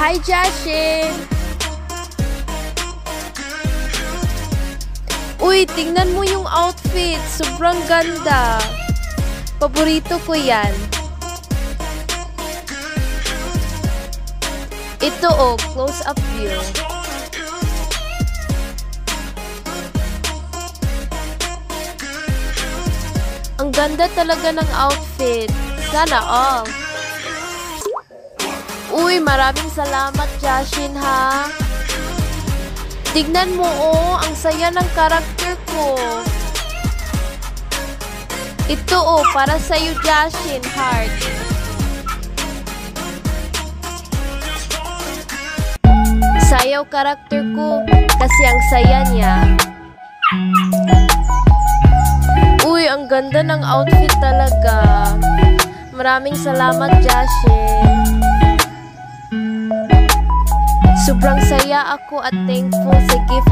Hi, Jashin! Uy, tingnan mo yung outfit. Sobrang ganda. Paborito ko yan. Ito oh, close-up view. Ang ganda talaga ng outfit. Sana all. Uy, maraming salamat, Jashin, ha? Tignan mo, oh, ang saya ng karakter ko. Ito, oh, para sa'yo, Jashin, heart. Sayaw karakter ko kasi ang saya niya. Uy, ang ganda ng outfit talaga. Maraming salamat, Jashin. Sobrang saya ako at thankful sa gift